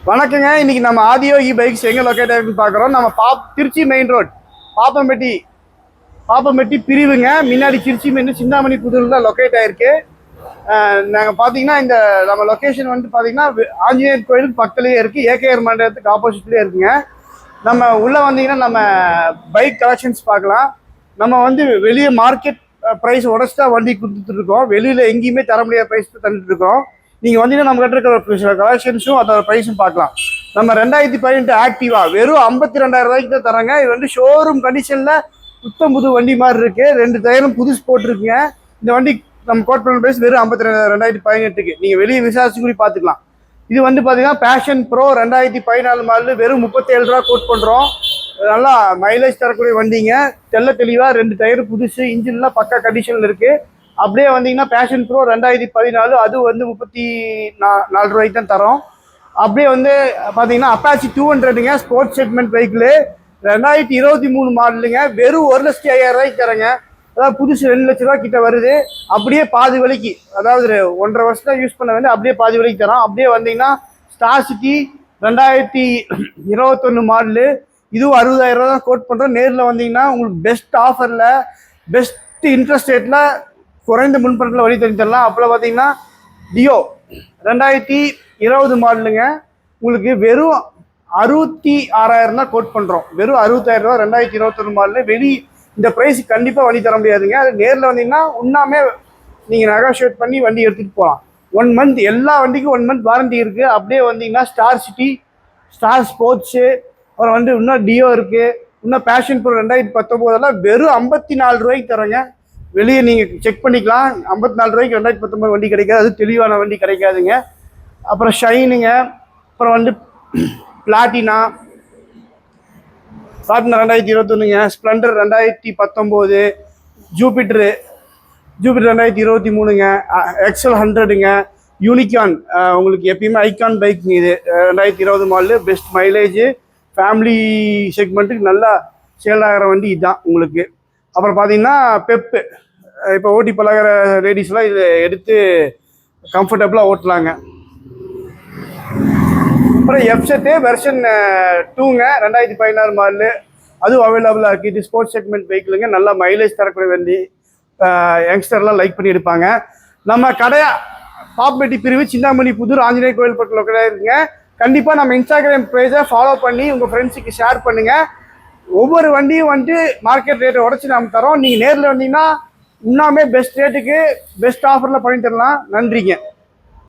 வணக்கங்க. இன்னைக்கு நம்ம ஆதியோ இ பைக்ஸ் எங்கே லொக்கேட் ஆகிருக்குன்னு பார்க்குறோம். நம்ம திருச்சி மெயின் ரோட் பாப்பம்பட்டி பிரிவுங்க. முன்னாடி திருச்சி மெயின் சிந்தாமணி புதூரில் லொக்கேட் ஆகிருக்கு. நாங்கள் பார்த்தீங்கன்னா இந்த நம்ம லொக்கேஷன் வந்து பார்த்தீங்கன்னா ஆஞ்சநேயர் கோயிலுக்கு பக்கத்துலேயே இருக்குது. ஏகேஆர் மண்டலத்துக்கு ஆப்போசிட்லேயே இருக்குங்க. நம்ம உள்ளே வந்தீங்கன்னா நம்ம பைக் கலெக்ஷன்ஸ் பார்க்கலாம். நம்ம வந்து வெளியே மார்க்கெட் ப்ரைஸ் உடச்சு தான் வண்டி கொடுத்துட்ருக்கோம். வெளியில் எங்கேயுமே தர முடியாத ப்ரைஸ் தான் தந்துட்டுருக்கோம். நீங்கள் வந்தீங்கன்னா நம்ம கிட்ட இருக்கிற கலெக்ஷன்ஸும் அதோட ப்ரைஸும் பார்க்கலாம். நம்ம 2018 ஆக்டிவா வெறும் 52,000 ரூபாய்க்கு தான் தராங்க. இது வந்து ஷோரூம் கண்டிஷனில் புத்தம் புது வண்டி மாதிரி இருக்குது. 2 டயரும் புதுசு போட்டிருக்குங்க. இந்த வண்டி நம்ம கோட் பண்ண ப்ரைஸ் வெறும் 52,2018க்கு. நீங்கள் வெளியே விசாரிச்சு கூட பார்த்துக்கலாம். இது வந்து பார்த்தீங்கன்னா பேஷன் ப்ரோ 2014 மாடல் வெறும் 37 ரூபா கோட் பண்ணுறோம். நல்லா மைலேஜ் தரக்கூடிய வண்டிங்க. தெளிவாக 2 டயரு புதுசு, இன்ஜின்லாம் பக்கா கண்டிஷனில் இருக்குது. அப்படியே வந்தீங்கன்னா பேஷன் ப்ரோ 2014 அது வந்து 34 ரூபாய்க்கு தான் தரோம். அப்படியே வந்து பார்த்தீங்கன்னா அப்பாச்சி 200ங்க ஸ்போர்ட்ஸ் செக்மெண்ட் வெஹிக்கிள் 2023 மாடலுங்க. வெறும் 1,05,000 ரூபாய்க்கு தரேங்க. அதாவது புதுசு 2 லட்ச ரூபா கிட்ட வருது. அப்படியே பாதி விலைக்கு, அதாவது 1.5 வருஷம் யூஸ் பண்ண வேண்டிய அப்படியே பாதி விலைக்கு தரோம். அப்படியே வந்தீங்கன்னா ஸ்டார் சிட்டி 2021 மாடலு, இதுவும் 60,000 ரூபா தான் கோட் பண்ணுறோம். நேரில் வந்தீங்கன்னா உங்களுக்கு பெஸ்ட் ஆஃபரில் பெஸ்ட் இன்ட்ரெஸ்ட் ரேட்டில் குறைந்த முன்பணத்தில் வழி தண்ணி தரலாம். அப்போல்லாம் பார்த்தீங்கன்னா டியோ 2020 மாடலுங்க. உங்களுக்கு வெறும் 66,000 தான் கோட் பண்ணுறோம். வெறும் 60,000 ரூபா 2021 மாடலு. இந்த ப்ரைஸ் கண்டிப்பாக வண்டி தர முடியாதுங்க. அது நேரில் வந்தீங்கன்னா இன்னுமே நீங்கள் நெகோஷியேட் பண்ணி வண்டி எடுத்துகிட்டு போகலாம். 1 மந்த் எல்லா வண்டிக்கும் 1 மந்த் வாரண்டி இருக்குது. அப்படியே வந்தீங்கன்னா ஸ்டார் சிட்டி, ஸ்டார் ஸ்போர்ட்ஸு, அப்புறம் வந்து இன்னும் டியோ இருக்குது. இன்னும் பேஷன் ப்ரோ 2019 வெறும் 54 ரூபாய்க்கு தரேங்க. வெளியே நீங்கள் செக் பண்ணிக்கலாம். 54 ரூபாய்க்கு 2019 வண்டி கிடைக்காது. அது தெளிவான வண்டி கிடைக்காதுங்க. அப்புறம் ஷைனுங்க, அப்புறம் வந்து பிளாட்டினா 2021ங்க, ஸ்ப்ளெண்டர் 2019, ஜூபிட்டர் 2023ங்க, எக்ஸல் 100ங்க, யூனிகான் உங்களுக்கு எப்பயுமே ஐகான் பைக். இது 2020 மாடலு, பெஸ்ட் மைலேஜ், ஃபேமிலி செக்மெண்ட்டுக்கு நல்லா சேல் ஆகிற வண்டி இதுதான் உங்களுக்கு. அப்புறம் பார்த்தீங்கன்னா பெப்பு, இப்போ ஓட்டி பழகிற லேடிஸ்லாம் இதை எடுத்து கம்ஃபர்டபுளாக ஓட்டலாங்க. அப்புறம் எஃப்செட்டு வெர்ஷன் 2ங்க 2016 மாடலு, அதுவும் அவைலபிளாக இருக்குது. இது ஸ்போர்ட்ஸ் செக்மெண்ட் வெஹிக்கிளுங்க. நல்லா மைலேஜ் தரக்கூடிய வண்டி, யங்ஸ்டர்லாம் லைக் பண்ணி எடுப்பாங்க. நம்ம கடை பாப்பம்பட்டி பிரிவு சிந்தாமணி புதூர் ஆஞ்சநேயர் கோயில் பக்கத்தில் லொக்கேட் இருக்குங்க. கண்டிப்பாக நம்ம இன்ஸ்டாகிராம் பேஜை ஃபாலோ பண்ணி உங்கள் ஃப்ரெண்ட்ஸுக்கு ஷேர் பண்ணுங்கள். ஒவ்வொரு வண்டியும் வந்து மார்க்கெட் ரேட்டை உடச்சி நம்ம தரோம். நீங்கள் நேரில் வந்தீங்கன்னா இன்னுமே பெஸ்ட் ரேட்டுக்கு பெஸ்ட் ஆஃபரில் பண்ணி தரலாம். நன்றிங்க.